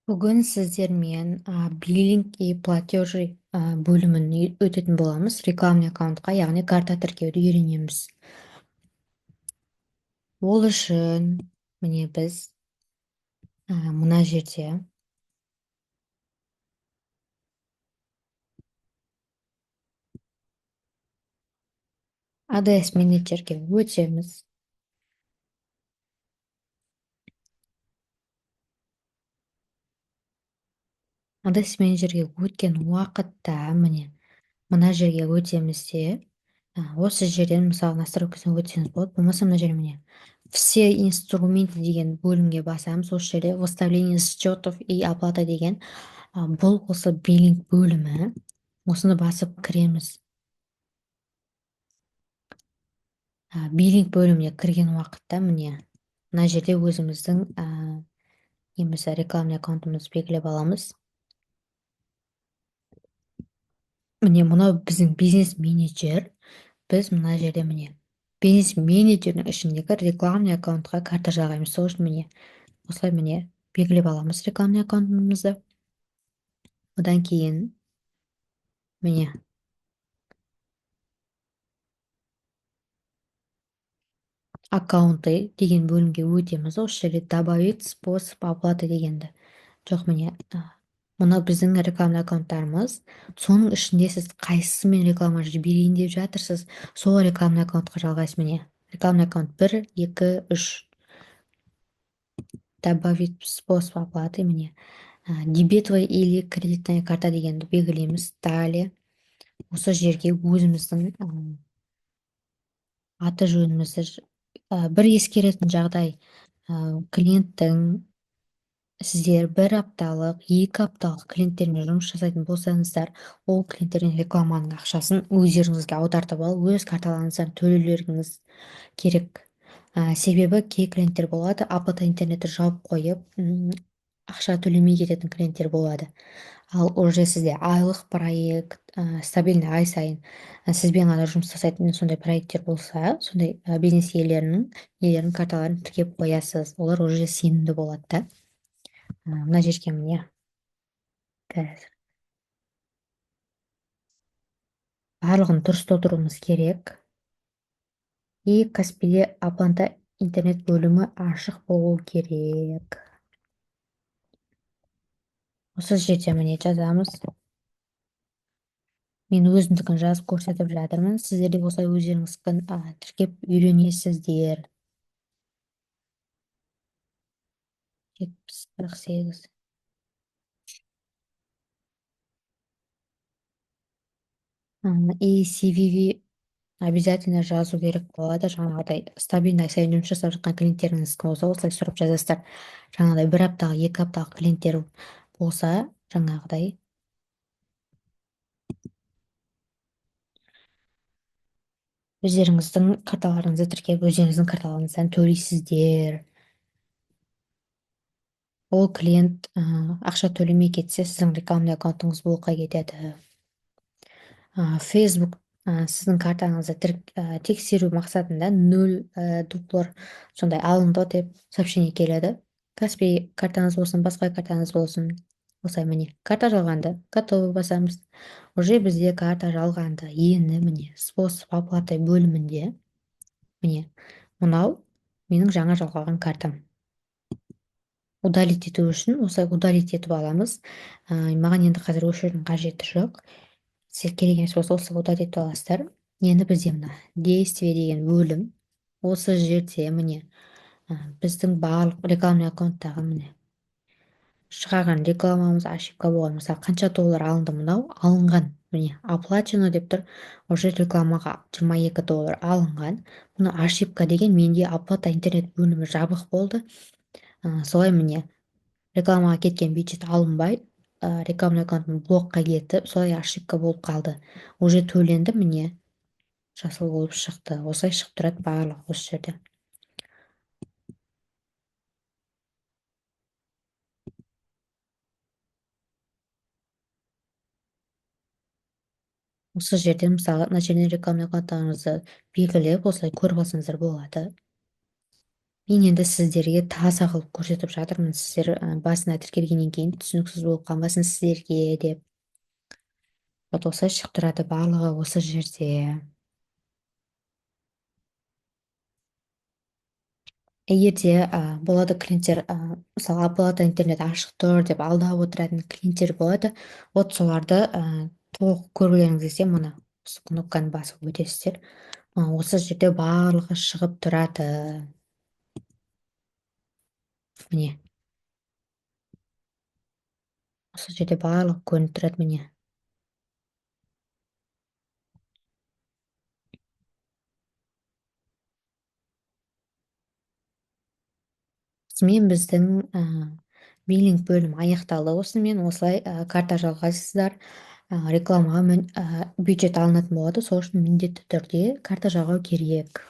Бүгін сіздермен биллинг и платежи бөлімін өтетін боламыз. Рекламный аккаунтқа, яғни карта тіркеуді үйренеміз. Ол үшін міне біз мына жерде ADS менеджерге өтеміз. ADS менеджерге өткен уақытта міне мына жерге өтеміз де осы жерден мысалы настройкасына өтсеңіз болады. Болмаса мына жерде міне все инструменты деген бөлімге басамыз. Осы жерде выставление счетов и оплата деген бұл осы биллинг бөлімі. Осыны басып кіреміз. Биллинг бөліміне кірген уақытта міне мына жерде өзіміздің немесе рекламный аккаунтымызды белгілеп аламыз. Міне мынау біздің бизнес менеджер. Біз мына жерде міне бизнес менеджердің ішіндегі рекламный аккаунтқа карта жалғаймыз. Сол үшін міне осылай міне белгілеп аламыз рекламный аккаунтымызды. Одан кейін міне аккаунты деген бөлімге өтеміз. Осы жерде добавить способ оплаты дегенді. Жоқ, міне мына біздің рекламный аккаунттарымыз. Соның ішінде сіз қайсысымен реклама жіберейін деп жатырсыз, сол рекламный аккаунтқа жалғайсыз. Міне рекламный аккаунт 1, 2, 3. Добавить способ оплаты. Міне дебетовая или кредитная карта дегенді белгілейміз. Далее осы жерге өзіміздің аты жөнімізді бір ескеретін жағдай, клиенттің сіздер 1 апталық, 2 апталық клиенттермен жұмыс жасайтын болсаңыздар, ол клиенттердің рекламаның ақшасын өздеріңізге аудартып алып, өз карталарыңыздан төлеулеріңіз керек. Себебі кей клиенттер болады, апата интернетті жауып қойып, ақша төлемей кететін клиенттер болады. Ал уже сізде айлық проект, стабильный ай сайын сізбен ғана жұмыс жасайтын сондай проекттер болса, сондай бизнес иелерінің карталарын тіркеп қоясыз. Олар уже сенімді болады да. Мына жерге міне барлығын дұрыс толтыруымыз керек. И Каспиде апанта интернет бөлімі ашық болу керек. Осы жерде міне жазамыз. Мен өзімдікін жазып көрсетіп жатырмын. Сіздер де осылай өздеріңіздің тіркеп үйренесіздер. 70-48. И CVV обязательно жазу керек болады. Жаңағыдай стабильный сайын жұмыс жасап жатқан клиенттеріңіз болса, осылай сұрап жазасыздар. Жаңағыдай 1 апталық, 2 апталық клиенттер болса, жаңағыдай өздеріңіздің карталарыңызды тіркеп, өздеріңіздің карталарыңыздан төлейсіздер. Ол клиент ақша төлемей кетсе, сіздің рекламный аккаунтыңыз блокқа кетеді. Facebook сіздің картаңызды тексеру мақсатында $0 сондай алынды деп сообщение келеді. Каспи картаңыз болсын, басқа картаңыз болсын. Осылай міне карта жалғанды. Готовы басамыз. Уже бізде карта жалғанды. Енді міне способ оплаты бөлімінде міне мынау менің жаңа жалғаған картам. Удалить ету үшін осылай удалить етіп аламыз. Маған енді қазір өшірудің қажеті жоқ. Сіз керек емес болса осылай удалить етіп аласыздар. Енді бізде мына действие деген бөлім. Осы жерде міне біздің барлық рекламный аккаунттағы міне шығарған рекламамыз ошибка болған. Мысалы қанша доллар алынды, мынау алынған. Міне оплачено деп тұр. Уже рекламаға $22 алынған. Мұны ошибка деген менде оплата интернет бөлімі жабық болды. Солай міне рекламаға кеткен бюджет алынбай, рекламный аккаунтым блокқа кетіп, солай ошибка болып қалды. Уже төленді, міне жасыл болып шықты. Осылай шығып тұрады барлық осы жерде. Осы жерде мысалы мына жерден рекламный аккаунттарыңызды белгілеп, осылай көріп алсаңыздар болады. мен енді сіздерге таза қылып көрсетіп жатырмын. Сіздер басына тіркелгеннен кейін түсініксіз болып қалмасын сіздерге деп. Вот осылай шығып тұрады барлығы осы жерде. Егерде болады клиенттер, мысалы аппарат интернет ашық тұр деп алдап отыратын клиенттер болады. Вот соларды толық көргілеріңіз келсе мына осы кнопканы басып өтесіздер. Осы жерде барлығы шығып тұрады. Міне, осы жерде барлығы көрініп тұрады міне. Осымен біздің биллинг бөлімі аяқталды. Осымен осылай карта жалғайсыздар. Рекламаға бюджет алынатын болады. Сол үшін міндетті түрде карта жалғау керек.